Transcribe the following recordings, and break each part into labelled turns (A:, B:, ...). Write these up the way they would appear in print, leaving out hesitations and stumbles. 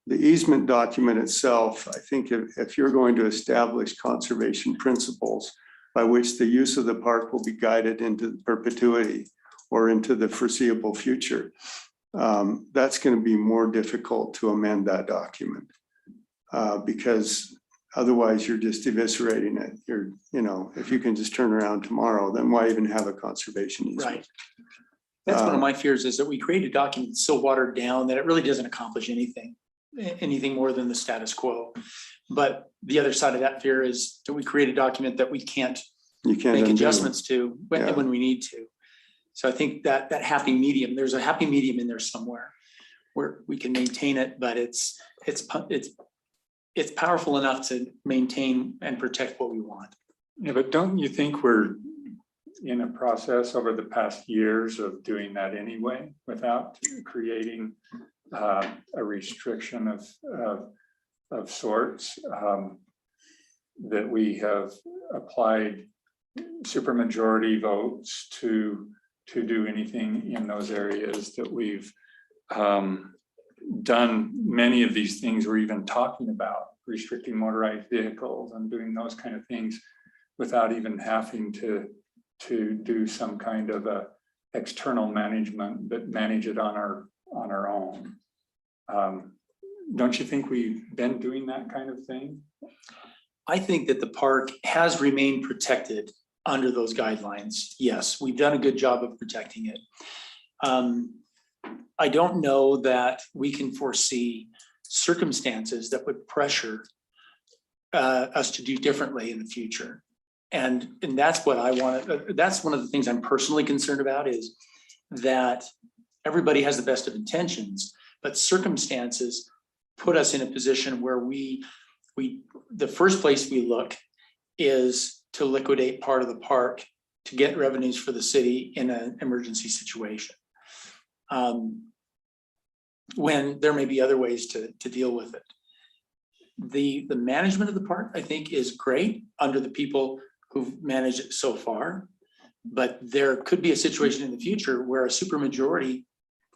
A: The easement document itself, I think if you're going to establish conservation principles by which the use of the park will be guided into perpetuity or into the foreseeable future, that's going to be more difficult to amend that document because otherwise you're just eviscerating it. If you can just turn around tomorrow, then why even have a conservation easement?
B: Right. That's one of my fears, is that we create a document that's so watered down that it really doesn't accomplish anything more than the status quo. But the other side of that fear is that we create a document that we can't make
A: undo.
B: adjustments to when we need to. So I think that happy medium, there's a happy medium in there somewhere where we can maintain it, but it's powerful enough to maintain and protect what we want.
C: Yeah, but don't you think we're in a process over the past years of doing that anyway, without creating a restriction of sorts, that we have applied supermajority votes to do anything in those areas, that we've done many of these things we're even talking about, restricting motorized vehicles and doing those kind of things without even having to do some kind of a external management, but manage it on our own. Don't you think we've been doing that kind of thing?
B: I think that the park has remained protected under those guidelines. Yes, we've done a good job of protecting it. I don't know that we can foresee circumstances that would pressure us to do differently in the future. And that's what I want. That's one of the things I'm personally concerned about, is that everybody has the best of intentions, but circumstances put us in a position where the first place we look is to liquidate part of the park to get revenues for the city in an emergency situation, when there may be other ways to deal with it. The management of the park, I think, is great under the people who've managed it so far, but there could be a situation in the future where a supermajority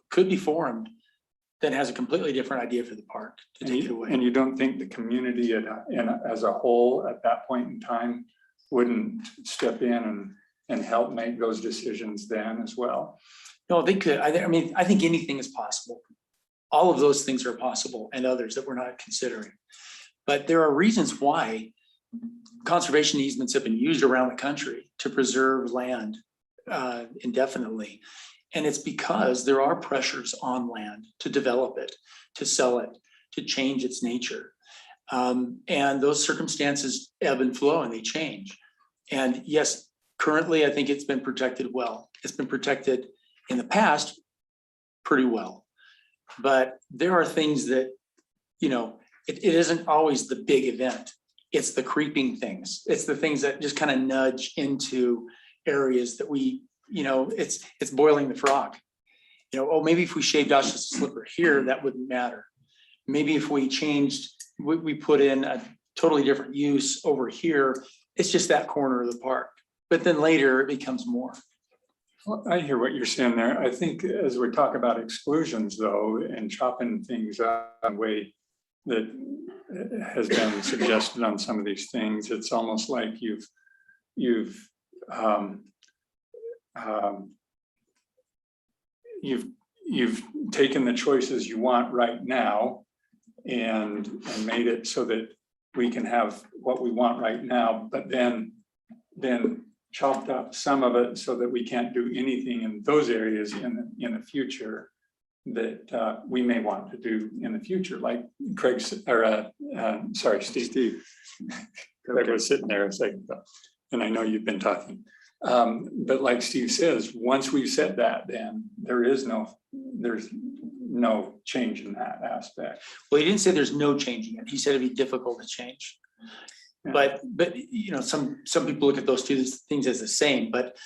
B: could be formed that has a completely different idea for the park to take it away.
C: And you don't think the community as a whole at that point in time wouldn't step in and help make those decisions then as well?
B: No, they could. I think anything is possible. All of those things are possible, and others that we're not considering. But there are reasons why conservation easements have been used around the country to preserve land indefinitely. And it's because there are pressures on land to develop it, to sell it, to change its nature. And those circumstances ebb and flow and they change. And yes, currently, I think it's been protected well. It's been protected in the past pretty well. But there are things that, it isn't always the big event. It's the creeping things. It's the things that just kind of nudge into areas that it's boiling the frog. Maybe if we shaved off just a slipper here, that wouldn't matter. Maybe if we we put in a totally different use over here, it's just that corner of the park. But then later it becomes more.
C: Well, I hear what you're saying there. I think as we talk about exclusions, though, and chopping things up in a way that has been suggested on some of these things, it's almost like you've taken the choices you want right now and made it so that we can have what we want right now, but then chopped up some of it so that we can't do anything in those areas in the future that we may want to do in the future, like Steve. Craig was sitting there a second ago, and I know you've been talking. But like Steve says, once we've said that, then there's no change in that aspect.
B: Well, he didn't say there's no changing it. He said it'd be difficult to change. Yeah. But some people look at those two things as the same. But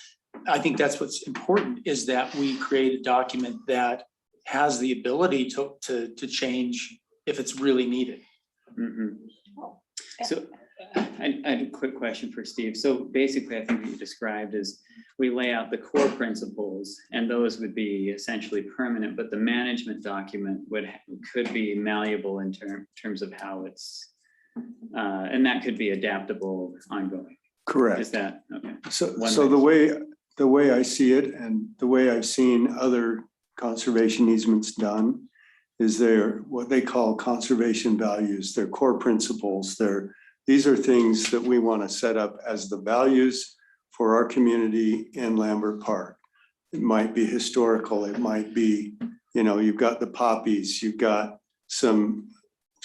B: I think that's what's important, is that we create a document that has the ability to change if it's really needed.
A: Mm-hmm.
D: So I had a quick question for Steve. So basically, I think what you described is we lay out the core principles and those would be essentially permanent, but the management document could be malleable in terms of how it's, and that could be adaptable ongoing.
A: Correct.
D: Is that, okay?
A: So,
D: One
A: so
D: way.
A: the way I see it and the way I've seen other conservation easements done is they're what they call conservation values, their core principles. These are things that we want to set up as the values for our community in Lambert Park. It might be historical, it might be, you've got the poppies, you've got some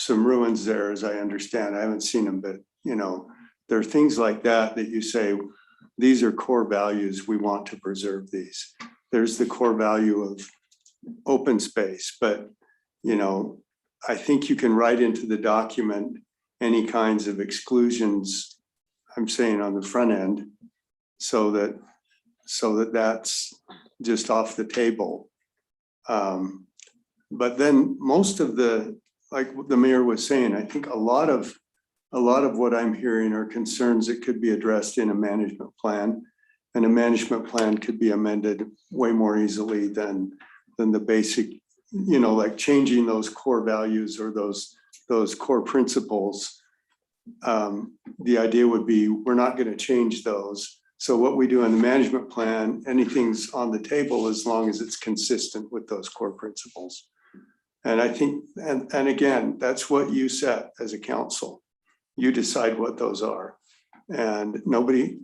A: ruins there, as I understand. I haven't seen them, but there are things like that you say, these are core values, we want to preserve these. There's the core value of open space, but I think you can write into the document any kinds of exclusions, I'm saying on the front end, so that that's just off the table. But then most of like the mayor was saying, I think a lot of what I'm hearing are concerns that could be addressed in a management plan, and a management plan could be amended way more easily than the basic, like changing those core values or those core principles. The idea would be we're not going to change those. So what we do in the management plan, anything's on the table as long as it's consistent with those core principles. And I think, and again, that's what you set as a council. You decide what those are. And nobody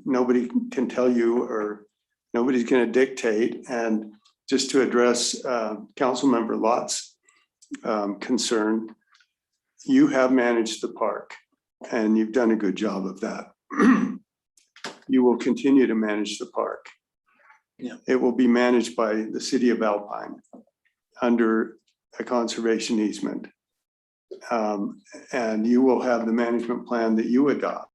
A: can tell you, or nobody's going to dictate. And just to address Councilmember Lott's concern, you have managed the park and you've done a good job of that. You will continue to manage the park.
B: Yeah.
A: It will be managed by the city of Alpine under a conservation easement. And you will have the management plan that you adopt.